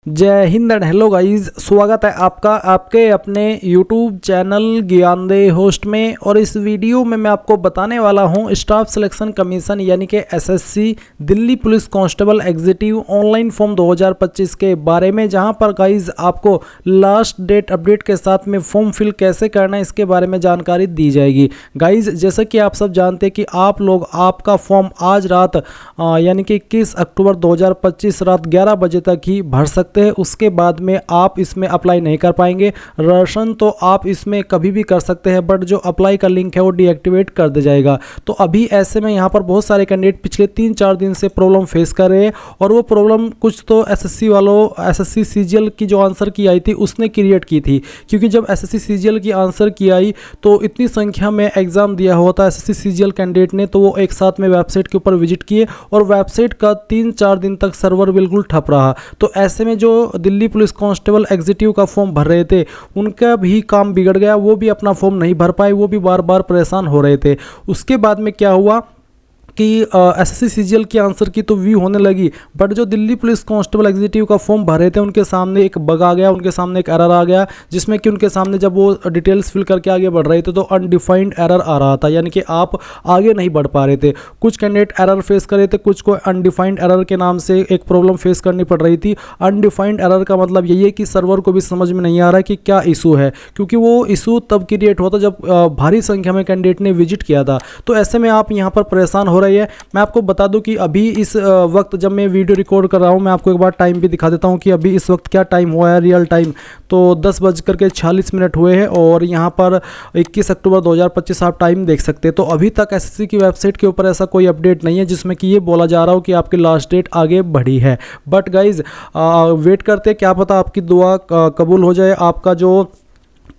जय Hind and hello guys, स्वागत है आपका आपके अपने YouTube चैनल ज्ञानदेह होस्ट में। और इस वीडियो में मैं आपको बताने वाला हूं स्टाफ सिलेक्शन कमीशन यानी कि SSC Delhi police constable executive online form 2025 के बारे में, जहां पर गाइस आपको लास्ट डेट अपडेट के साथ में फॉर्म फिल कैसे करना है इसके बारे में जानकारी दी जाएगी। गाइस जैसा कि आप सब जानते हैं कि आप लोग आपका फॉर्म आज रात यानी कि 21 अक्टूबर 2025 रात 11 बजे तक ही भर सकते हैं। उसके बाद में आप इसमें अप्लाई नहीं कर पाएंगे। रजिस्ट्रेशन तो आप इसमें कभी भी कर सकते हैं, बट जो अप्लाई का लिंक है वो डीएक्टिवेट कर दिया जाएगा। तो अभी ऐसे में यहाँ पर बहुत सारे कैंडिडेट पिछले 3-4 दिन से प्रॉब्लम फेस कर रहे हैं, और वो प्रॉब्लम कुछ तो एसएससी सीजीएल की जो आंसर की आई थी उसने क्रिएट की थी। क्योंकि जब एसएससी सीजीएल की आंसर की आई तो इतनी संख्या में एग्जाम दिया हुआ था एसएससी सीजीएल कैंडिडेट ने, तो वो एक साथ में वेबसाइट के ऊपर विजिट किए और वेबसाइट का 3-4 दिन तक सर्वर बिल्कुल ठप रहा। तो ऐसे में जो दिल्ली पुलिस कांस्टेबल एग्जीक्यूटिव का फॉर्म भर रहे थे उनका भी काम बिगड़ गया, वो भी अपना फॉर्म नहीं भर पाए, वो भी बार बार परेशान हो रहे थे। उसके बाद में क्या हुआ कि एसएससी सीजीएल की आंसर की तो व्यू होने लगी, बट जो दिल्ली पुलिस कांस्टेबल एग्जीक्यूटिव का फॉर्म भरे थे उनके सामने एक बग आ गया, उनके सामने एक एरर आ गया, जिसमें कि उनके सामने जब वो डिटेल्स फिल करके आगे बढ़ रहे थे तो अनडिफाइंड एरर आ रहा था, यानी कि आप आगे नहीं बढ़ पा रहे थे। कुछ कैंडिडेट एरर फेस कर रहे थे, कुछ को अनडिफाइंड एरर के नाम से एक प्रॉब्लम फेस करनी पड़ रही थी। अनडिफाइंड एरर का मतलब यही है कि सर्वर को भी समझ में नहीं आ रहा है कि क्या इशू है, क्योंकि वो इशू तब क्रिएट हुआ था जब भारी संख्या में कैंडिडेट ने विजिट किया था। तो ऐसे में आप यहाँ पर परेशान हो रही है। मैं आपको बता दूं कि अभी इस वक्त जब मैं वीडियो रिकॉर्ड कर रहा हूं, मैं आपको एक बार टाइम भी दिखा देता हूं कि अभी इस वक्त क्या टाइम हुआ है रियल टाइम। तो 10:46 हुए हैं और यहां पर 21 अक्टूबर 2025 आप टाइम देख सकते हैं। तो अभी तक एसएससी की वेबसाइट के ऊपर ऐसा कोई अपडेट नहीं है जिसमें कि ये बोला जा रहा हो कि आपकी लास्ट डेट आगे बढ़ी है। बट गाइज वेट करते हैं, क्या पता आपकी दुआ कबूल हो जाए, आपका जो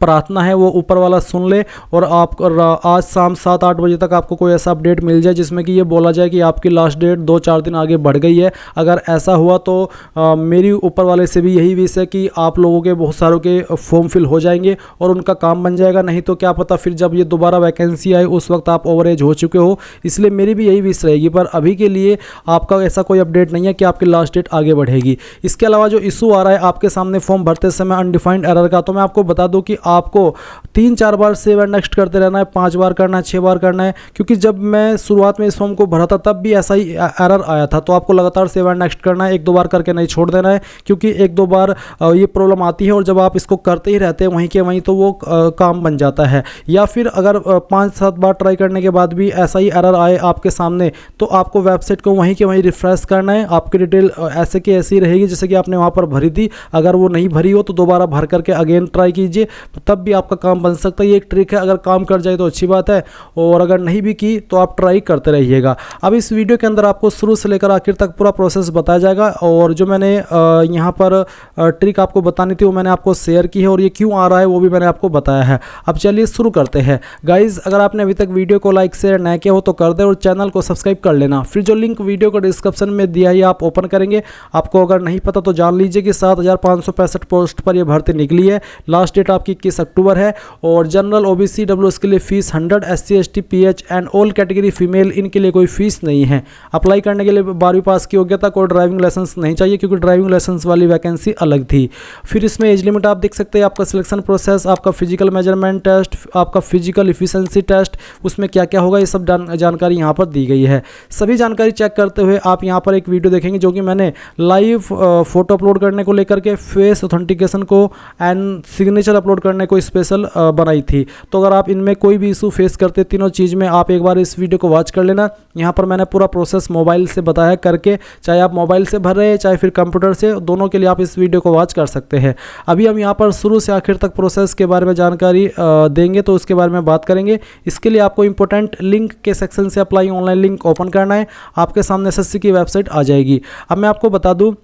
प्रार्थना है वो ऊपर वाला सुन ले और आप आज शाम 7-8 बजे तक आपको कोई ऐसा अपडेट मिल जाए जिसमें कि ये बोला जाए कि आपकी लास्ट डेट 2-4 दिन आगे बढ़ गई है। अगर ऐसा हुआ तो मेरी ऊपर वाले से भी यही विश है कि आप लोगों के बहुत सारों के फॉर्म फिल हो जाएंगे और उनका काम बन जाएगा। नहीं तो क्या पता फिर जब ये दोबारा वैकेंसी आए उस वक्त आप ओवर एज हो चुके हो, इसलिए मेरी भी यही विश रहेगी। पर अभी के लिए आपका ऐसा कोई अपडेट नहीं है कि आपकी लास्ट डेट आगे बढ़ेगी। इसके अलावा जो इशू आ रहा है आपके सामने फॉर्म भरते समय अनडिफाइंड एरर का, तो मैं आपको बता दूं कि आपको 3-4 बार सेव एंड नेक्स्ट करते रहना है, 5 बार करना है, 6 बार करना है। क्योंकि जब मैं शुरुआत में इस फॉर्म को भरा था तब भी ऐसा ही एरर आया था। तो आपको लगातार सेव एंड नेक्स्ट करना है, 1-2 बार करके नहीं छोड़ देना है, क्योंकि 1-2 बार ये प्रॉब्लम आती है और जब आप इसको करते ही रहते हैं वहीं के वहीं तो वो काम बन जाता है। या फिर अगर 5-7 बार ट्राई करने के बाद भी ऐसा ही एरर आए आपके सामने तो आपको वेबसाइट को वहीं के वहीं रिफ्रेश करना है। आपकी डिटेल ऐसे की ऐसी रहेगी जैसे कि आपने वहाँ पर भरी थी। अगर वो नहीं भरी हो तो दोबारा भर करके अगेन ट्राई कीजिए, तब भी आपका काम बन सकता है। ये एक ट्रिक है, अगर काम कर जाए तो अच्छी बात है, और अगर नहीं भी की तो आप ट्राई करते रहिएगा। अब इस वीडियो के अंदर आपको शुरू से लेकर आखिर तक पूरा प्रोसेस बताया जाएगा, और जो मैंने यहाँ पर ट्रिक आपको बतानी थी वो मैंने आपको शेयर की है, और ये क्यों आ रहा है वो भी मैंने आपको बताया है। अब चलिए शुरू करते हैं। गाइज अगर आपने अभी तक वीडियो को लाइक शेयर न किया हो तो कर दे और चैनल को सब्सक्राइब कर लेना। फिर जो लिंक वीडियो को डिस्क्रिप्शन में दिया है आप ओपन करेंगे। आपको अगर नहीं पता तो जान लीजिए कि 7,565 पोस्ट पर यह भर्ती निकली है। लास्ट डेट आपकी 21 अक्टूबर है, और जनरल ओबीसी डब्ल्यूएस के लिए fees 100, SC ST pH and all category female इनके लिए कोई फीस नहीं है। अप्लाई करने के लिए 12वीं पास की योग्यता, कोई ड्राइविंग लाइसेंस नहीं चाहिए क्योंकि ड्राइविंग लाइसेंस वाली वैकेंसी अलग थी। फिर इसमें एज लिमिट आप देख सकते हैं, आपका सिलेक्शन प्रोसेस, आपका फिजिकल मेजरमेंट टेस्ट, आपका फिजिकल इफिशिएंसी टेस्ट, उसमें क्या क्या होगा ये सब जानकारी यहाँ पर दी गई है। सभी जानकारी चेक करते हुए आप यहाँ पर एक वीडियो देखेंगे जो कि मैंने लाइव फोटो अपलोड करने को लेकर के, फेस ऑथेंटिकेशन को एंड सिग्नेचर अपलोड करने को स्पेशल बनाई थी। तो अगर आप इनमें कोई भी इशू फेस करते तीनों चीज़ में, आप एक बार इस वीडियो को वॉच कर लेना। यहाँ पर मैंने पूरा प्रोसेस मोबाइल से बताया करके, चाहे आप मोबाइल से भर रहे हैं चाहे फिर कंप्यूटर से, दोनों के लिए आप इस वीडियो को वॉच कर सकते हैं। अभी हम यहाँ पर शुरू से आखिर तक प्रोसेस के बारे में जानकारी देंगे, तो उसके बारे में बात करेंगे। इसके लिए आपको इंपॉर्टेंट लिंक के सेक्शन से अप्लाई ऑनलाइन लिंक ओपन करना है। आपके सामने एसएससी की वेबसाइट आ जाएगी। अब मैं आपको बता दूँ,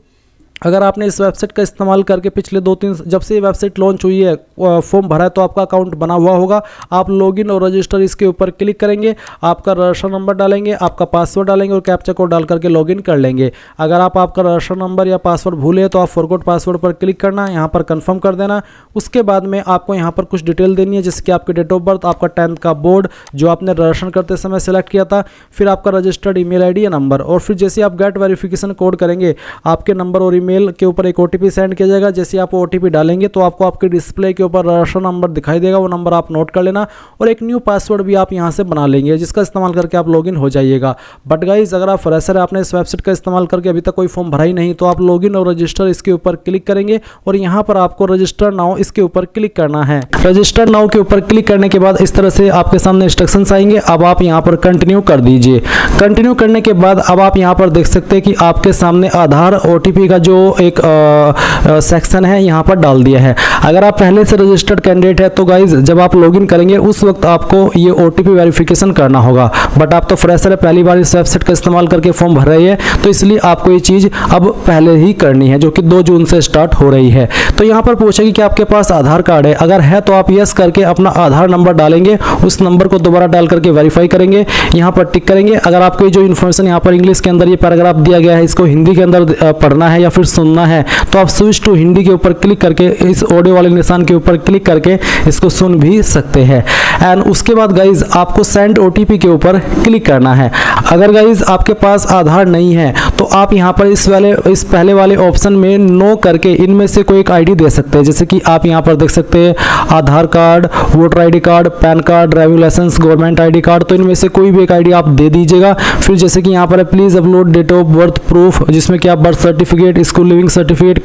अगर आपने इस वेबसाइट का इस्तेमाल करके पिछले 2-3 जब से ये वेबसाइट लॉन्च हुई है फॉर्म भरा है तो आपका अकाउंट बना हुआ होगा। आप लॉगिन और रजिस्टर इसके ऊपर क्लिक करेंगे, आपका रजिस्टर नंबर डालेंगे, आपका पासवर्ड डालेंगे और कैप्चा कोड डाल करके लॉगिन कर लेंगे। अगर आपका रजिस्टर नंबर या पासवर्ड भूले तो आप फॉरगॉट पासवर्ड पर क्लिक करना, यहाँ पर कन्फर्म कर देना। उसके बाद में आपको यहाँ पर कुछ डिटेल देनी है, जैसे कि आपकी डेट ऑफ बर्थ, आपका 10th का बोर्ड जो आपने रजिस्ट्रेशन करते समय सेलेक्ट किया था, फिर आपका रजिस्टर्ड ईमेल आईडी या नंबर, और फिर जैसे आप गेट वेरिफिकेशन कोड करेंगे आपके नंबर और ईमेल ईमेल के ऊपर एक OTP सेंड किया जाएगा। जैसे आप OTP डालेंगे तो आपको आपके डिस्प्ले के ऊपर रजिस्टर नंबर दिखाई देगा, वो नंबर आप नोट कर लेना और एक न्यू पासवर्ड भी आप यहाँ से बना लेंगे, जिसका इस्तेमाल करके आप लॉगिन हो जाइएगा। बट गाइज अगर आप फ्रेशर है, आपने इस वेबसाइट का इस्तेमाल करके अभी तक कोई फॉर्म भरा ही नहीं, तो आप लॉगिन और रजिस्टर इसके ऊपर क्लिक करेंगे और यहाँ पर आपको रजिस्टर नाउ इसके ऊपर क्लिक करना है। रजिस्टर नाउ के ऊपर क्लिक करने के बाद इस तरह से आपके सामने इंस्ट्रक्शंस आएंगे। अब आप यहाँ पर कंटिन्यू कर दीजिए। कंटिन्यू करने के बाद अब आप यहाँ पर देख सकते हैं कि आपके सामने आधार OTP का जो एक सेक्शन है यहाँ पर डाल दिया है। अगर आप पहले से रजिस्टर्ड कैंडिडेट है तो गाइज जब आप लॉगिन करेंगे उस वक्त आपको ये OTP वेरिफिकेशन करना होगा। बट आप तो फ्रेशर है, पहली बार इस वेबसाइट का इस्तेमाल करके फॉर्म भर रहे हैं, तो इसलिए आपको ये चीज़ अब पहले ही करनी है, जो कि 2 जून से स्टार्ट हो रही है। तो यहाँ पर पूछेगी कि आपके पास आधार कार्ड है, अगर है तो आप यस करके अपना आधार नंबर डालेंगे, उस नंबर को दोबारा डाल करके वेरीफाई करेंगे, यहाँ पर टिक करेंगे। अगर आपको जो इन्फॉर्मेशन यहाँ पर इंग्लिश के अंदर ये पैराग्राफ दिया गया है, इसको हिंदी के अंदर पढ़ना है या फिर सुनना है, तो आप स्विच टू हिंदी के ऊपर क्लिक करके इस ऑडियो वाले निशान के ऊपर क्लिक करके इसको सुन भी सकते हैं। एंड उसके बाद गाइज आपको सेंड OTP के ऊपर क्लिक करना है। अगर गाइज आपके पास आधार नहीं है तो आप यहाँ पर इस पहले वाले ऑप्शन में नो करके इनमें से कोई एक ID दे सकते हैं। जैसे कि आप यहाँ पर देख सकते हैं Aadhaar card, voter ID card, PAN card, driving licence, government ID card, तो इनमें से कोई भी एक ID आप दे दीजिएगा। फिर जैसे कि यहाँ पर please upload date of birth proof, जिसमें कि आप birth certificate, school leaving certificate,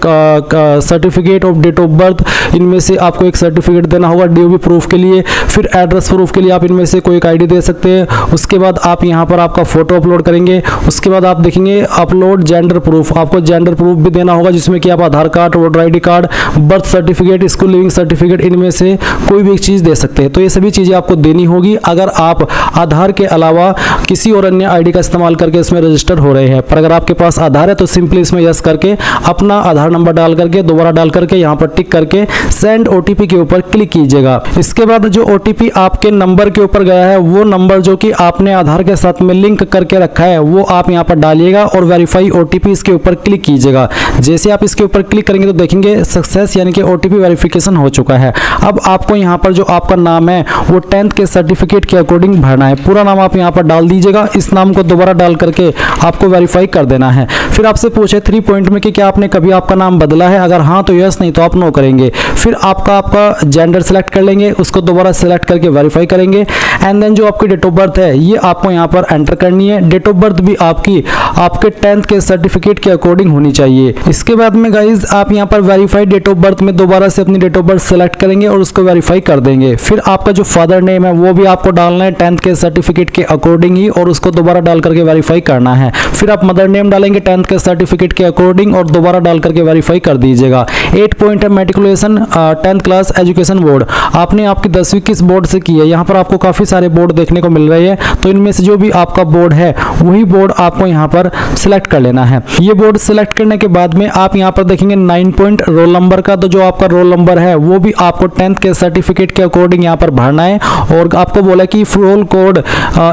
certificate of date of birth, इनमें से आपको एक सर्टिफिकेट देना होगा DOB प्रूफ के लिए। फिर एड्रेस प्रूफ के लिए आप इनमें से कोई एक ID दे सकते हैं। उसके बाद आप यहाँ पर आपका फोटो अपलोड करेंगे। उसके बाद आप देखेंगे अपलोड जेंडर प्रूफ, आपको जेंडर प्रूफ भी देना होगा, जिसमें कि आप Aadhaar card, voter ID card, birth certificate, school leaving certificate, इनमें से कोई भी एक चीज़ दे सकते हैं। तो ये सभी चीज़ें आपको देनी होगी अगर आप आधार के अलावा किसी और अन्य ID का इस्तेमाल करके इसमें रजिस्टर हो रहे हैं। पर अगर आपके पास आधार है तो सिंपली इसमें यस करके अपना आधार नंबर डाल करके दोबारा डाल करके यहाँ पर टिक करके सेंड OTP के ऊपर क्लिक कीजिएगा। इसके बाद जो OTP आपके नंबर के ऊपर गया है, वो नंबर जो कि आपने आधार के साथ में लिंक करके रखा है, वो आप यहाँ पर डालिएगा और वेरीफाई OTP इसके ऊपर क्लिक कीजिएगा। जैसे आप इसके ऊपर क्लिक करेंगे तो देखेंगे सक्सेस, यानी कि OTP वेरिफिकेशन हो चुका है। अब आपको यहाँ पर जो आपका नाम है वो 10th के सर्टिफिकेट के अकॉर्डिंग भरना है। पूरा नाम आप यहाँ पर डाल दीजिएगा। इस नाम को दोबारा डाल करके आपको वेरीफाई कर देना है। फिर आपसे पूछे 3 पॉइंट में कि क्या आपने कभी आपका नाम बदला है, अगर हाँ तो यस, नहीं तो आप नो करेंगे। फिर आपका जेंडर सेलेक्ट कर लेंगे, उसको दोबारा सेलेक्ट करके वेरीफाई करेंगे। एंड देन जो आपकी डेट ऑफ बर्थ है ये आपको यहाँ पर एंटर करनी है। डेट ऑफ बर्थ भी आपके 10th के सर्टिफिकेट के अकॉर्डिंग होनी चाहिए। इसके बाद में गाइज आप यहाँ पर वेरीफाई डेट ऑफ बर्थ में दोबारा से अपनी डेट ऑफ बर्थ सेलेक्ट करेंगे और उसको वेरीफाई कर देंगे। फिर आपका जो फादर नेम है वो भी आपको डालना है 10th के सर्टिफिकेट के अकॉर्डिंग ही, और उसको दोबारा डाल करके वेरीफाई करना है। फिर आप मदर नेम डालेंगे 10th के सर्टिफिकेट के अकॉर्डिंग और दोबारा डाल करके वेरीफाई कर दीजिएगा। 8 पॉइंट है matriculation 10th class education board, आपने आपकी 10वीं किस बोर्ड से की है। यहाँ पर आपको काफ़ी सारे बोर्ड देखने को मिल रहे हैं, तो इनमें से जो भी आपका बोर्ड है वही बोर्ड आपको यहाँ पर सिलेक्ट कर लेना है। ये बोर्ड सिलेक्ट करने के बाद में आप यहाँ पर देखेंगे 9 पॉइंट रोल नंबर का, तो जो आपका रोल नंबर है वो भी आपको 10th के सर्टिफिकेट के अकॉर्डिंग यहाँ पर भरना है। और आपको बोला कि roll code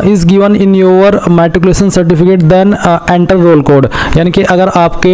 is given in your matriculation certificate then enter roll code, यानी कि अगर आपके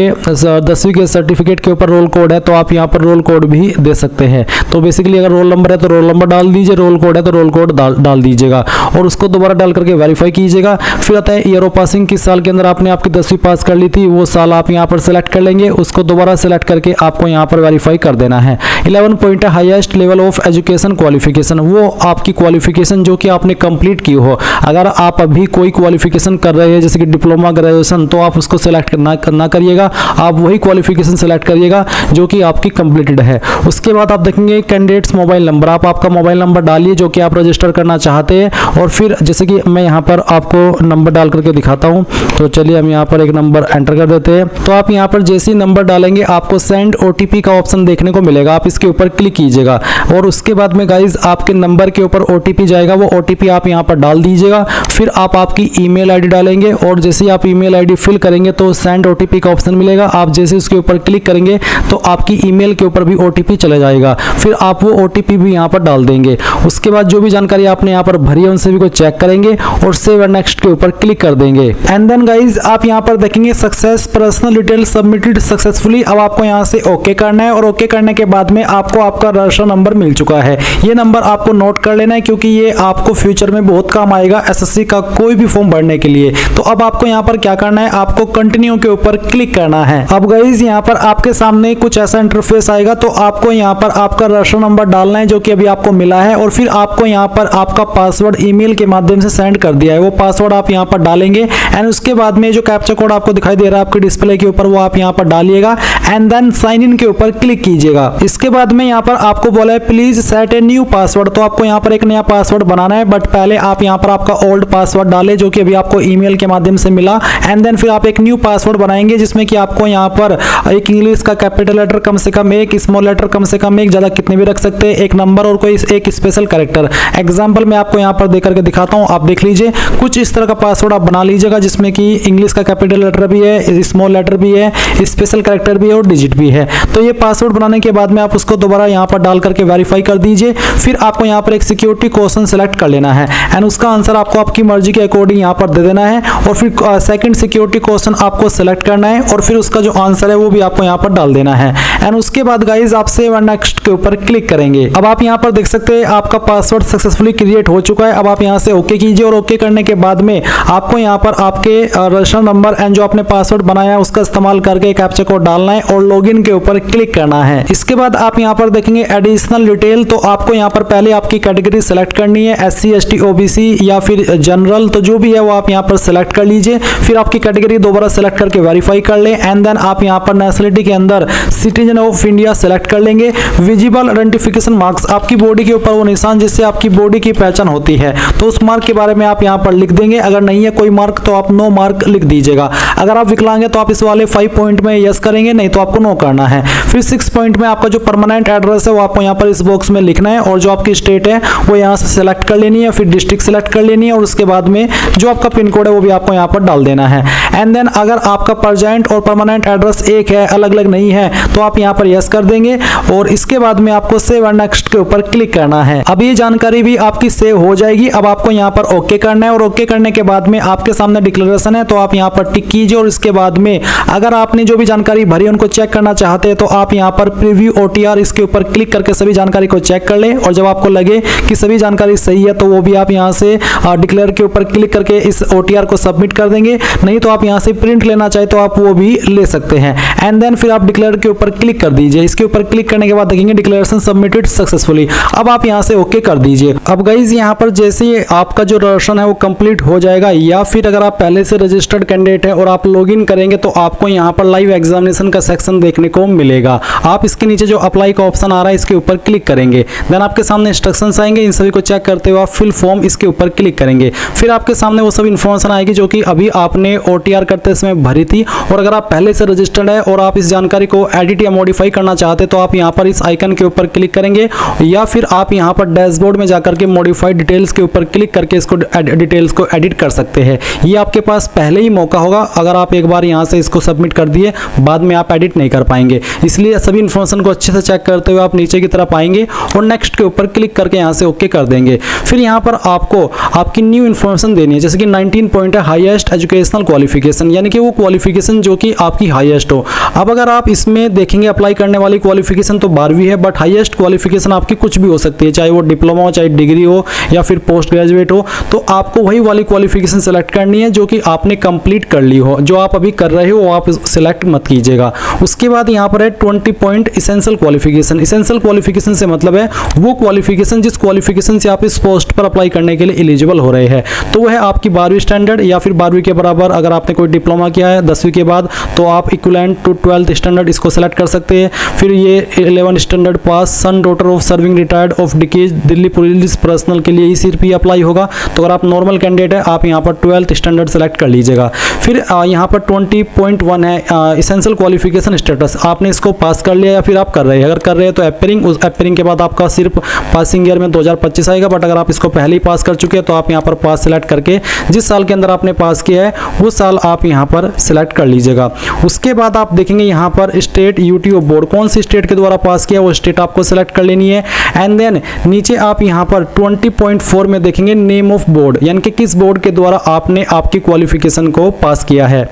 10वीं के सर्टिफिकेट के ऊपर रोल कोड है तो आप यहाँ पर रोल कोड भी दे सकते हैं। तो बेसिकली अगर रोल नंबर है तो रोल नंबर डाल दीजिए, रोल कोड है तो रोल कोड डाल दीजिएगा और उसको दोबारा डाल करके वेरीफाई कीजिएगा। फिर आता है ईयर ऑफ पासिंग, किस साल के अंदर आपने आपकी 10वीं पास कर ली थी, वो साल आप यहाँ पर सेलेक्ट कर लेंगे, उसको दोबारा सेलेक्ट करके आपको यहाँ पर वेरीफाई कर देना है। 11 पॉइंट है highest level of education qualification, वो आपकी क्वालिफिकेशन जो कि आपने कंप्लीट की हो। अगर आप अभी कोई क्वालिफिकेशन कर रहे हैं जैसे कि डिप्लोमा, ग्रेजुएशन, तो आप उसको सेलेक्ट ना करिएगा, आप वही क्वालिफिकेशन सेलेक्ट करिएगा जो कि आपकी कंप्लीटेड है। उसके बाद आप देखेंगे कैंडिडेट्स मोबाइल नंबर, आप आपका मोबाइल नंबर डालिए जो कि आप रजिस्टर करना चाहते हैं। और फिर जैसे कि मैं यहाँ पर आपको नंबर डाल करके दिखाता हूँ, तो चलिए हम यहाँ पर एक नंबर एंटर कर देते हैं। तो आप यहाँ पर जैसे ही नंबर डालेंगे आपको सेंड OTP का ऑप्शन देखने को मिलेगा, आप इसके ऊपर क्लिक कीजिएगा और उसके बाद में गाइज आपके नंबर के ऊपर OTP जाएगा, वो OTP आप यहाँ पर डाल दीजिएगा। फिर आप आपकी ईमेल ID डालेंगे और जैसे ही आप ईमेल ID फिल करेंगे तो सेंड OTP का ऑप्शन मिलेगा, आप जैसे उसके ऊपर क्लिक करेंगे तो आपकी ईमेल के ऊपर भी OTP चला जाएगा। फिर आप वो OTP भी यहाँ पर डाल देंगे। उसके बाद जो भी जानकारी आपने यहाँ पर भरी है उनसे भी को चेक करेंगे और सेव एंड नेक्स्ट के ऊपर क्लिक कर देंगे। एंड देन गाइज आप यहाँ पर देखेंगे success personal detail submitted successfully. अब आपको यहाँ से ओके करना है और ओके करने के बाद में आपको आपका रजिस्टर नंबर मिल चुका है। ये नंबर आपको नोट कर लेना है क्योंकि ये आपको फ्यूचर में बहुत काम आएगा SSC का कोई भी फॉर्म भरने के लिए। तो अब आपको यहाँ पर क्या करना है, आपको कंटिन्यू के ऊपर क्लिक करना है। अब गाइज यहाँ पर आपके सामने कुछ ऐसा इंटरफेस आएगा, तो आपको यहाँ पर आपका रजिस्टर नंबर डालना है जो कि अभी आपको मिला है, और फिर आपको यहाँ पर आपका पासवर्ड ईमेल के माध्यम से सेंड कर दिया है, वो पासवर्ड आप यहाँ पर डालेंगे। एंड उसके बाद में जो कैप्चा कोड आपको दिखाई दे रहा है आपके डिस्प्ले के ऊपर, वो आप यहाँ पर डालिएगा एंड देन साइन इन के ऊपर क्लिक कीजिएगा। इसके बाद में यहाँ पर आपको बोला है please set a new password, तो आपको यहाँ पर एक नया पासवर्ड बनाना है, बट पहले आप यहाँ पर आपका ओल्ड पासवर्ड डालें जो कि अभी आपको ईमेल के माध्यम से मिला। एंड देन फिर आप एक न्यू पासवर्ड बनाएंगे जिसमें कि आपको यहाँ पर एक इंग्लिश का कैपिटल लेटर कम से कम एक, स्मॉल लेटर कम से कम एक, ज्यादा कितने भी रख सकते हैं, एक नंबर और कोई एक स्पेशल कैरेक्टर। एग्जांपल मैं आपको यहाँ पर देख करके दिखाता हूँ, आप देख लीजिए। कुछ इस तरह का पासवर्ड आप बना लीजिएगा जिसमें कि इंग्लिश का कैपिटल लेटर भी है, स्मॉल लेटर भी है, स्पेशल कैरेक्टर भी है और डिजिट भी है। तो ये पासवर्ड बनाने के बाद में आप उसको दोबारा यहाँ पर डाल करके वेरीफाई कर दीजिए। फिर आपको यहाँ पर एक सिक्योरिटी क्वेश्चन सेलेक्ट कर लेना है एंड उसका आंसर आपको आपकी मर्जी के अकॉर्डिंग यहाँ पर दे देना है, और फिर सेकंड सिक्योरिटी क्वेश्चन आपको सेलेक्ट करना है और फिर उसका जो आंसर है वो भी आपको यहाँ पर डाल देना है। एंड उसके बाद गाइज आप सेव एंड नेक्स्ट के ऊपर क्लिक करेंगे। अब आप यहाँ पर देख सकते हैं आपका पासवर्ड सक्सेसफुली क्रिएट हो चुका है। अब आप यहाँ से ओके कीजिए, और ओके करने के बाद में आपको यहाँ पर आपके रजिस्टर नंबर एंड जो आपने पासवर्ड बनाया है उसका इस्तेमाल करके कैप्चा कोड डालना है और लॉगिन के ऊपर क्लिक करना है। इसके बाद आप यहाँ पर देखेंगे एडिशनल डिटेल, तो आपको यहाँ पर पहले आपकी कैटेगरी सेलेक्ट करनी है, SC ST OBC या फिर जनरल, तो जो भी है वो आप यहाँ पर सेलेक्ट कर लीजिए। फिर आपकी कैटेगरी दोबारा सेलेक्ट करके वेरीफाई कर ले एंड देन आप यहाँ पर नेशनलिटी के अंदर सिटीजन ऑफ इंडिया सेलेक्ट कर लेंगे। विजिबल आइडेंटिफिकेशन मार्क्स, आपकी बॉडी के ऊपर वो निशान जिससे आपकी बॉडी की पहचान होती है, तो उस मार्क के बारे में आप यहाँ पर लिख देंगे। अगर नहीं है कोई मार्क तो आप नो मार्क लिख दीजिएगा। अगर आप विकलांग है तो आप इस वाले 5 पॉइंट में यस करेंगे, नहीं तो आपको नो करना है। फिर 6 पॉइंट में आपका जो परमानेंट एड्रेस है वो आपको यहाँ पर इस बॉक्स में लिखना है, और जो आपकी स्टेट है वो यहाँ से सेलेक्ट कर लेनी है, फिर डिस्ट्रिक्ट सेलेक्ट कर लेनी है, और उसके बाद में जो आपका पिन कोड है वो भी आपको यहाँ पर डाल देना है। एंड देन अगर आपका प्रेजेंट और परमानेंट एड्रेस एक है, अलग अलग नहीं है, तो आप यहाँ पर यस कर देंगे, और इसके बाद में आपको सेव एंड नेक्स्ट के ऊपर क्लिक करना है। अब ये जानकारी भी आपकी सेव हो जाएगी। अब आपको यहाँ पर ओके करना है, और ओके करने के बाद में आपके सामने डिक्लेरेशन है तो आप यहाँ पर टिक कीजिए, और इसके बाद में अगर आपने जो भी जानकारी भरी उनको चेक करना चाहते हैं तो आप यहाँ पर प्रीव्यू OTR इसके ऊपर क्लिक करके सभी जानकारी को चेक कर लें, और जब आपको लगे कि सभी जानकारी सही है तो वो भी आप यहाँ से डिक्लेयर के ऊपर क्लिक करके इस OTR को सबमिट कर देंगे। नहीं तो आप यहाँ से प्रिंट लेना चाहे तो आप वो भी ले सकते हैं। एंड देन फिर आप डिक्लेयर के ऊपर क्लिक कर दीजिए। इसके ऊपर क्लिक करने के बाद देखेंगे डिक्लेरेशन सबमिटेड सक्सेसफुली। अब आप यहाँ से ओके कर दीजिए। अब गाइज यहाँ पर जैसे ही आपका जो रजिस्ट्रेशन है वो कंप्लीट हो जाएगा, या फिर अगर आप पहले से रजिस्टर्ड कैंडिडेट है और आप लॉगिन करेंगे तो आपको यहाँ पर लाइव एग्जामिनेशन का सेक्शन देखने को मिलेगा। आप इसके नीचे जो अप्लाई का ऑप्शन आ रहा है इसके ऊपर क्लिक करेंगे, देन आपके सामने इंस्ट्रक्शंस आएंगे, इन सभी को चेक करते हुए आप फिल फॉर्म इसके ऊपर क्लिक करेंगे। फिर आपके सामने वो सब इन्फॉर्मेशन आएगी जो कि अभी आपने OTR करते समय भरी थी, और अगर आप पहले से रजिस्टर्ड है और आप इस जानकारी को एडिट या मॉडिफाई करना चाहते तो आप यहाँ पर इस आइकन के ऊपर क्लिक करेंगे, या फिर आप यहाँ पर डैशबोर्ड में जाकर के मॉडिफाइड डिटेल्स के ऊपर क्लिक करके इसको डिटेल्स को एडिट कर सकते हैं। ये आपके पास पहले ही मौका होगा, अगर आप एक बार यहाँ से इसको सबमिट कर दिए बाद में आप एडिट नहीं कर पाएंगे। इसलिए सभी इन्फॉर्मेशन को अच्छे से चेक करते हुए आप नीचे की तरफ आएंगे और नेक्स्ट के ऊपर क्लिक करके यहाँ से ओके कर देंगे। फिर यहाँ पर आपको आपकी न्यू इन्फॉर्मेशन देनी है, जैसे कि 19 पॉइंट है हाईएस्ट एजुकेशनल क्वालिफिकेशन, यानी कि वो क्वालिफिकेशन जो कि आपकी हाईएस्ट हो। अब अगर आप इसमें देखेंगे अप्लाई करने वाली क्वालिफिकेशन तो 12वीं है, बट हाईएस्ट क्वालिफिकेशन आपकी कुछ भी हो सकती है, चाहे वो डिप्लोमा हो, चाहे डिग्री हो, या फिर पोस्ट ग्रेजुएट हो। तो आपको वही वाली क्वालिफिकेशन सेलेक्ट करनी है जो कि आपने कंप्लीट कर ली हो। जो आप अभी कर रहे हो वो आप सिलेक्ट मत कीजिएगा। उसके बाद यहाँ पर है 20 point essential qualification. Essential qualification से मतलब है वो क्वालिफिकेशन जिस क्वालिफिकेशन से आप इस पोस्ट पर अप्लाई करने के लिए एलिजिबल हो रहे हैं। तो वह है आपकी 12वीं स्टैंडर्ड या फिर 12वीं के बराबर। अगर आपने कोई डिप्लोमा किया है 10वीं के बाद तो आप इक्विवेलेंट टू 12th स्टैंडर्ड इसको सेलेक्ट कर सकते हैं। फिर ये 11 standard pass son daughter of serving retired of decays Delhi police personal के लिए ही सिर्फ ही अप्लाई होगा। तो अगर आप नॉर्मल कैंडिडेट है आप यहाँ पर 12th स्टैंडर्ड सेलेक्ट कर लीजिएगा। फिर यहाँ पर 20.1 है इसेंशियल क्वालिफिकेशन स्टेटस, आपने इसको पास कर लिया या फिर आप कर रहे हैं। अगर कर रहे हैं तो एपरिंग, उस एपरिंग के बाद आपका सिर्फ पासिंग ईयर में 2025 आएगा। बट अगर आप इसको पहले ही पास कर चुके हैं तो आप यहाँ पर पास सिलेक्ट करके जिस साल के अंदर आपने पास किया है वो साल आप यहाँ पर सिलेक्ट कर लीजिएगा। उसके बाद आप देखेंगे यहाँ पर स्टेट यूटीओ बोर्ड, कौन सी स्टेट के द्वारा पास किया वो स्टेट आपको सिलेक्ट कर लेनी है। एंड देन नीचे आप यहाँ पर 20.4 में देखेंगे नेम ऑफ बोर्ड, यानी कि किस बोर्ड के द्वारा आपने आपकी क्वालिफिकेशन को पास किया है।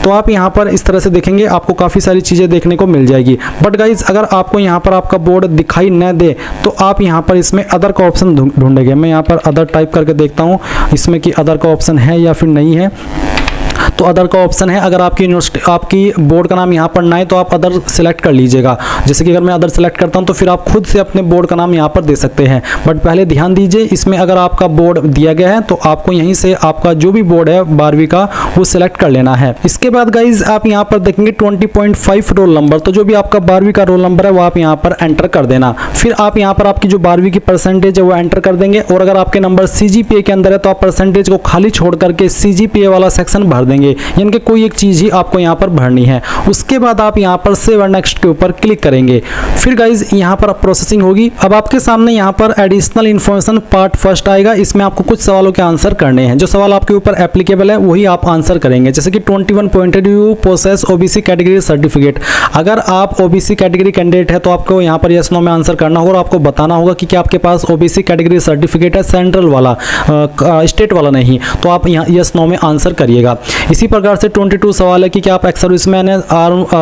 तो आप यहाँ पर इस तरह से देखेंगे, आपको काफ़ी सारी चीज़ें देखने को मिल जाएगी। बट गाइज अगर आपको यहाँ पर आपका बोर्ड दिखाई न दे तो आप यहाँ पर इसमें अदर का ऑप्शन ढूंढेंगे। मैं यहाँ पर अदर टाइप करके देखता हूँ इसमें कि अदर का ऑप्शन है या फिर नहीं है। तो अदर का ऑप्शन है। अगर आपकी यूनिवर्सिटी आपकी बोर्ड का नाम यहाँ पढ़ना है तो आप अदर सेलेक्ट कर लीजिएगा। जैसे कि अगर मैं अदर सेलेक्ट करता हूँ तो फिर आप खुद से अपने बोर्ड का नाम यहाँ पर दे सकते हैं। बट पहले ध्यान दीजिए, इसमें अगर आपका बोर्ड दिया गया है तो आपको यहीं से आपका जो भी बोर्ड है 12वीं का वो सिलेक्ट कर लेना है। इसके बाद गाइज आप यहाँ पर देखेंगे 20.5 रोल नंबर, तो जो भी आपका 12वीं का रोल नंबर है वो आप यहाँ पर एंटर कर देना। फिर आप यहाँ पर आपकी जो 12वीं की परसेंटेज है वो एंटर कर देंगे। और अगर आपके नंबर CGPA के अंदर है तो आप परसेंटेज को खाली छोड़ करके CGPA वाला सेक्शन भर देंगे, यानी कि कोई एक चीज ही आपको यहाँ पर भरनी है। उसके बाद आप यहाँ पर सेव एंड नेक्स्ट के ऊपर क्लिक करेंगे। फिर गाइज यहाँ पर प्रोसेसिंग होगी। अब आपके सामने यहाँ पर एडिशनल इन्फॉर्मेशन पार्ट फर्स्ट आएगा। इसमें आपको कुछ सवालों के आंसर करने हैं। जो सवाल आपके ऊपर एप्लीकेबल है वही आप आंसर करेंगे। जैसे कि 21 pointed you possess OBC category certificate. अगर आप OBC कैटेगरी कैंडिडेट है तो आपको यहाँ पर यस नो में आंसर करना होगा और आपको बताना होगा कि क्या आपके पास OBC कैटेगरी सर्टिफिकेट है, सेंट्रल वाला, स्टेट वाला नहीं। तो आप यहाँ यस नो में आंसर करिएगा। इसी प्रकार से 22 सवाल है कि क्या आप एक्स सर्विसमैन है,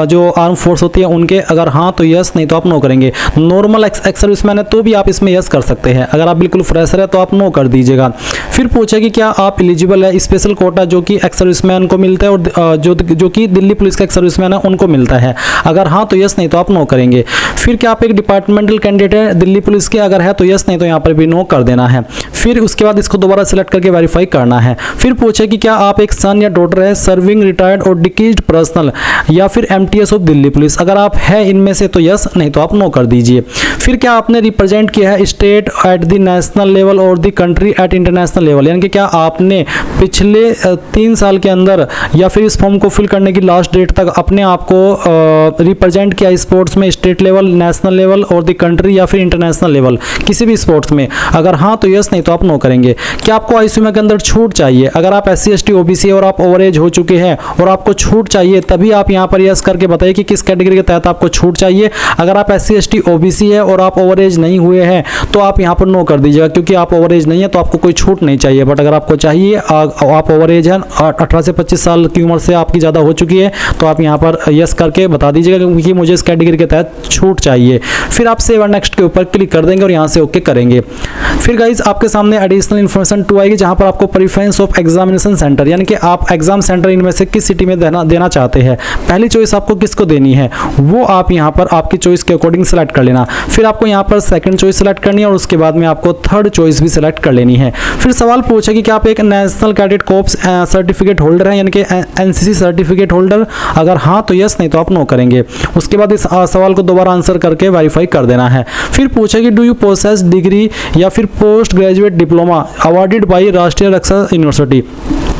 जो आर्म फोर्स होती है उनके, अगर हाँ तो यस, नहीं तो आप नो करेंगे। नॉर्मल एक्स सर्विसमैन है तो भी आप इसमें यस कर सकते हैं। अगर आप बिल्कुल फ्रेशर है तो आप नो कर दीजिएगा। फिर पूछे कि क्या आप एलिजिबल है स्पेशल कोटा जो कि एक्स सर्विसमैन को मिलता है और जो कि दिल्ली पुलिस का एक्स सर्विसमैन है उनको मिलता है। अगर हाँ तो यस, नहीं तो आप नो करेंगे। फिर क्या आप एक डिपार्टमेंटल कैंडिडेट है दिल्ली पुलिस के, अगर है तो यस, नहीं तो यहाँ पर भी नो कर देना है। फिर उसके बाद इसको दोबारा सिलेक्ट करके वेरीफाई करना है। फिर पूछे कि क्या आप एक सन या डॉटर है सर्विंग रिटायर्ड और डिक्रीज्ड पर्सनल या फिर MTS ऑफ दिल्ली पुलिस, अगर आप है इनमें से तो यस, नहीं तो आप नो कर दीजिए। फिर क्या आपने रिप्रेजेंट किया है state at the national level और the country at international level, यानी कि क्या आपने पिछले 3 साल के अंदर या फिर इस फॉर्म को फिल करने की लास्ट डेट तक अपने आप को रिप्रेजेंट किया स्पोर्ट्स में, स्टेट लेवल, नेशनल लेवल और द कंट्री या फिर इंटरनेशनल लेवल, किसी भी स्पोर्ट्स में। अगर हाँ तो यस, नहीं तो आप नो करेंगे। क्या आपको आईसीयू के अंदर छूट चाहिए, अगर आप SC ST OBC और आप ओवर एज हो चुके हैं और आपको छूट चाहिए तभी आप यहाँ पर यस करके बताइए कि किस कैटेगरी के तहत आपको छूट चाहिए। अगर आप SC ST OBC है और आप ओवर एज नहीं हुए हैं तो आप यहाँ पर नो कर दीजिएगा, क्योंकि आप ओवर एज नहीं है तो आपको कोई छूट नहीं चाहिए। बट अगर आपको चाहिए, आप ओवर एज है, 18 से 25 साल की उम्र से आपकी ज़्यादा हो चुकी है, तो आप यहाँ पर यस करके बता दीजिएगा क्योंकि मुझे इस कैटेगरी के तहत छूट चाहिए। फिर आप सेव एंड नेक्स्ट के ऊपर क्लिक कर देंगे और यहाँ से ओके करेंगे। फिर गाइज आपके सामने एडिशनल इन्फॉर्मेशन 2 आएगी, जहाँ पर आपको प्रेफरेंस ऑफ एग्जामिनेशन सेंटर, यानी कि आप एग्जाम सेंटर इनमें से किस सिटी में देना चाहते हैं। पहली चॉइस आपको किसको देनी है वो आप यहाँ पर आपकी चॉइस के अकॉर्डिंग सेलेक्ट कर लेना। फिर आपको यहाँ पर सेकंड चॉइस सेलेक्ट करनी है और उसके बाद में आपको थर्ड चॉइस भी सिलेक्ट कर लेनी है। फिर सवाल पूछे कि क्या आप एक national cadet corps certificate holder हैं, यानी कि NCC सर्टिफिकेट होल्डर, अगर हाँ तो यस, नहीं तो आप नो करेंगे। उसके बाद इस सवाल को दोबारा आंसर करके वेरीफाई कर देना है। फिर पूछे कि डू यू पोसेस डिग्री या फिर post graduate diploma awarded by राष्ट्रीय रक्षा यूनिवर्सिटी,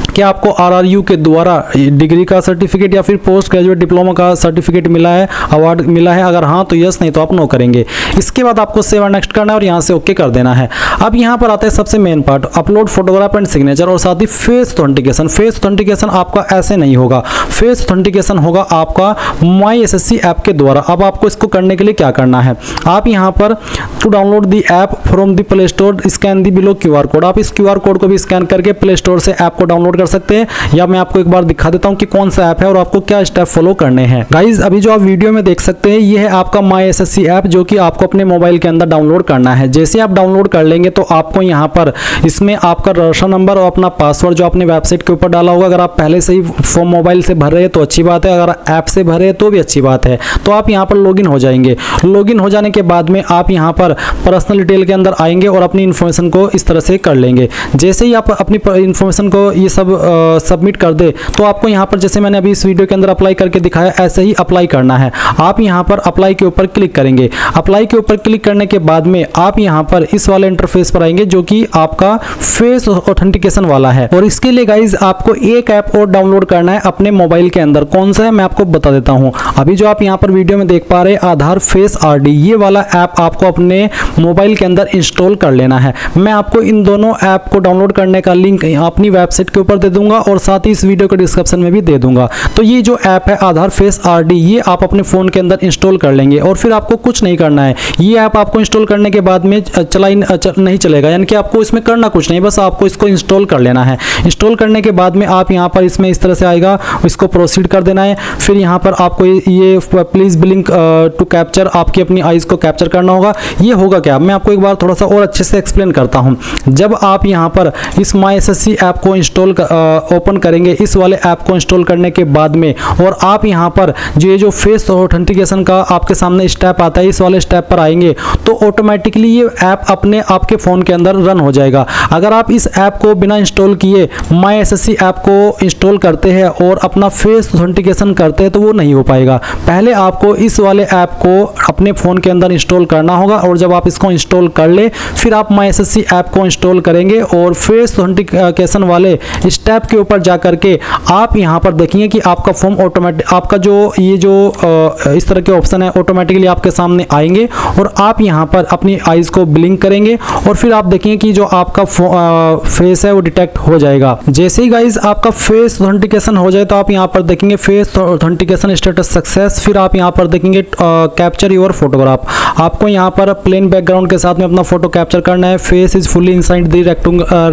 क्या आपको RRU के द्वारा डिग्री का सर्टिफिकेट या फिर पोस्ट ग्रेजुएट डिप्लोमा का सर्टिफिकेट मिला है, अवार्ड मिला है, अगर हाँ तो यस, नहीं तो आप नो करेंगे। इसके बाद आपको सेव एंड नेक्स्ट करना है और यहाँ से ओके कर देना है। अब यहाँ पर आता है सबसे main part, upload photograph and signature और साथ ही फेस ऑथेंटिकेशन। फेस ऑथेंटिकेशन आपका ऐसे नहीं होगा, फेस ऑथेंटिकेशन होगा आपका माई SSC ऐप के द्वारा। अब आपको इसको करने के लिए क्या करना है, आप यहाँ पर to download the app from the play store scan the below QR code, आप इस QR कोड को भी स्कैन करके प्ले स्टोर से ऐप को डाउनलोड कर सकते हैं। या मैं आपको एक बार दिखा देता हूं कि कौन सा ऐप है और आपको क्या स्टेप फॉलो करने हैं। गाइज अभी जो आप वीडियो में देख सकते हैं ये है आपका माई SSC ऐप, जो कि आपको अपने मोबाइल के अंदर डाउनलोड करना है। जैसे आप डाउनलोड कर लेंगे तो आपको यहाँ पर इसमें आपका रजिस्ट्रेशन नंबर और अपना पासवर्ड जो आपने वेबसाइट के ऊपर डाला होगा, अगर आप पहले से ही फॉर्म मोबाइल से भर रहे हैं तो अच्छी बात है, अगर ऐप से भर रहे हैं तो भी अच्छी बात है। तो आप यहाँ पर लॉगिन हो जाएंगे। लॉगिन हो जाने के बाद में आप यहाँ पर पर्सनल डिटेल के अंदर आएंगे और अपनी इन्फॉर्मेशन को इस तरह से कर लेंगे। जैसे ही आप अपनी इन्फॉर्मेशन को ये सब सबमिट कर दे तो आपको यहाँ पर जैसे मैंने अभी इस वीडियो के अंदर अप्लाई करके दिखाया ऐसे ही अप्लाई करना है। आप यहाँ पर अप्लाई के ऊपर क्लिक करेंगे। अप्लाई के ऊपर क्लिक करने के बाद में आप यहाँ पर इस वाले इंटरफेस पर आएंगे जो कि आपका फेस ऑथेंटिकेशन वाला है। और इसके लिए गाइज आपको एक ऐप और डाउनलोड करना है अपने मोबाइल के अंदर। कौन सा है मैं आपको बता देता हूँ। अभी जो आप यहाँ पर वीडियो में देख पा रहे हैं आधार फेस RD, ये वाला ऐप आपको अपने मोबाइल के अंदर इंस्टॉल कर लेना है। मैं आपको इन दोनों ऐप को डाउनलोड करने का लिंक अपनी वेबसाइट के ऊपर दे दूंगा और साथ ही इस वीडियो के डिस्क्रिप्शन में भी दे दूंगा। तो ये जो ऐप है आधार फेस RD, ये आप अपने फोन के अंदर इंस्टॉल कर लेंगे और फिर आपको कुछ नहीं करना है। ये ऐप आपको इंस्टॉल करने के बाद में नहीं चलेगा, यानी कि आपको इसमें करना कुछ नहीं, बस आपको इसको इंस्टॉल कर लेना है। इंस्टॉल करने के बाद में आप यहाँ पर इसमें इस तरह से आएगा, इसको प्रोसीड कर देना है। फिर यहाँ पर आपको ये प्लीज ब्लिंक टू कैप्चर, आपकी अपनी आईज को कैप्चर करना होगा। ये होगा क्या, मैं आपको एक बार थोड़ा सा और अच्छे से एक्सप्लेन करता हूँ। जब आप यहाँ पर इस माई SSC ऐप को इंस्टॉल ओपन करेंगे इस वाले ऐप को इंस्टॉल करने के बाद में, और आप यहाँ पर ये जो फेस ऑथेंटिकेशन का आपके सामने स्टेप आता है, इस वाले स्टेप पर आएंगे तो ऑटोमेटिकली ये ऐप अपने आपके फ़ोन के अंदर रन हो जाएगा। अगर आप इस ऐप को बिना इंस्टॉल किए माई एसएससी ऐप को इंस्टॉल करते हैं और अपना फेस ऑथेंटिकेशन करते हैं तो वो नहीं हो पाएगा। पहले आपको इस वाले ऐप को अपने फ़ोन के अंदर इंस्टॉल करना होगा, और जब आप इसको इंस्टॉल कर ले फिर आप माई एसएससी ऐप को इंस्टॉल करेंगे और फेस ऑथेंटिकेशन वाले स्टेप के ऊपर जा करके आप यहाँ पर देखेंगे कि आपका फॉर्म ऑटोमेटिक, आपका जो ये जो इस तरह के ऑप्शन है ऑटोमेटिकली आपके सामने आएंगे, और आप यहाँ पर अपनी आईज को ब्लिंक करेंगे और फिर आप देखेंगे कि जो आपका फेस है वो डिटेक्ट हो जाएगा। जैसे ही गाइज आपका फेस ऑथेंटिकेशन हो जाए तो आप यहाँ पर देखेंगे फेस ऑथेंटिकेशन स्टेटस सक्सेस, फिर आप यहाँ पर देखेंगे कैप्चर योर फोटोग्राफ। आपको यहाँ पर प्लेन बैकग्राउंड के साथ में अपना फोटो कैप्चर करना है। Face is fully inside the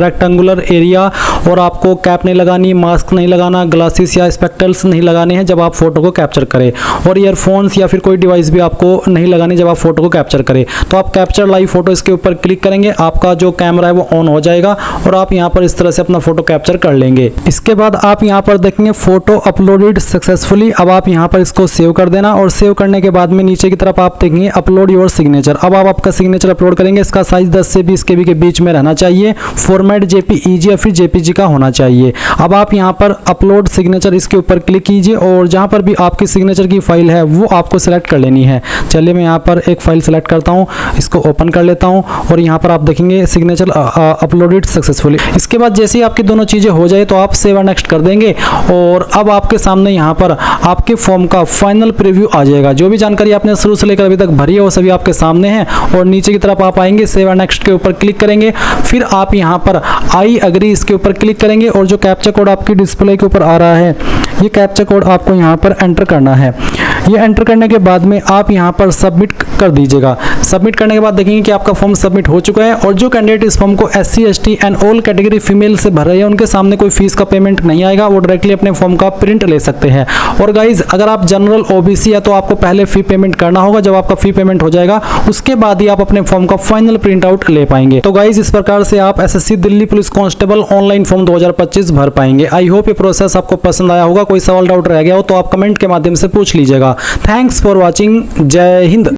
rectangular area, और आपको कैप नहीं लगानी, मास्क नहीं लगाना, ग्लासेस या स्पेक्टल्स नहीं लगाने हैं जब आप फोटो को कैप्चर करें, और ईयरफोन्स या फिर कोई डिवाइस भी आपको नहीं लगानी जब आप फोटो को कैप्चर करें। तो आप कैप्चर लाइव फोटो इसके ऊपर क्लिक करेंगे, आपका जो कैमरा है वो ऑन हो जाएगा और आप यहाँ पर इस तरह से अपना फोटो कैप्चर कर लेंगे। इसके बाद आप यहाँ पर देखेंगे फोटो अपलोडेड सक्सेसफुली। अब आप यहाँ पर इसको सेव कर देना, और सेव करने के बाद में नीचे की तरफ आप देखेंगे अपलोड योर सिग्नेचर। अब आप आपका सिग्नेचर अपलोड करेंगे, इसका साइज 10 से 20 KB के बीच में रहना चाहिए, फॉर्मेट JPEG या फिर JPG का होना चाहिए। अब आप यहाँ पर अपलोड सिग्नेचर इसके ऊपर क्लिक कीजिए, और जहाँ पर भी आपकी सिग्नेचर की फाइल है वो आपको सिलेक्ट कर लेनी है। चलिए मैं यहाँ पर एक फाइल सेलेक्ट करता हूँ, इसको ओपन कर लेता हूँ, और यहाँ पर आप देखेंगे सिग्नेचर अपलोडेड सक्सेसफुली। इसके बाद जैसे ही आपकी दोनों चीज़ें हो जाए तो आप सेव एंड नेक्स्ट कर देंगे, और अब आपके सामने यहाँ पर आपके फॉर्म का फाइनल प्रीव्यू आ जाएगा। जो भी जानकारी आपने शुरू से लेकर अभी तक भरी है वो सभी आपके सामने है, और नीचे की तरफ आप आएंगे, सेव एंड नेक्स्ट के ऊपर क्लिक करेंगे, फिर आप यहाँ पर आई अग्री इसके ऊपर क्लिक करेंगे, और जो कैप्चा कोड आपकी डिस्प्ले के ऊपर आ रहा है ये कैप्चा कोड आपको यहाँ पर एंटर करना है। ये एंटर करने के बाद में आप यहाँ पर सबमिट कर दीजिएगा। सबमिट करने के बाद देखेंगे कि आपका फॉर्म सबमिट हो चुका है, और जो कैंडिडेट इस फॉर्म को SC ST and all category female से भर रहे हैं उनके सामने कोई फीस का पेमेंट नहीं आएगा, वो डायरेक्टली अपने फॉर्म का प्रिंट ले सकते हैं। और गाइज अगर आप जनरल OBC है तो आपको पहले फी पेमेंट करना होगा। जब आपका फी पेमेंट हो जाएगा उसके बाद ही आप अपने फॉर्म का फाइनल प्रिंट आउट ले पाएंगे। तो गाइज इस प्रकार से आप SSC Delhi police constable online form 2025 भर पाएंगे। आई होप ये प्रोसेस आपको पसंद आया होगा। कोई सवाल डाउट रह गया हो तो आप कमेंट के माध्यम से पूछ लीजिएगा। Thanks for watching. जय हिंद।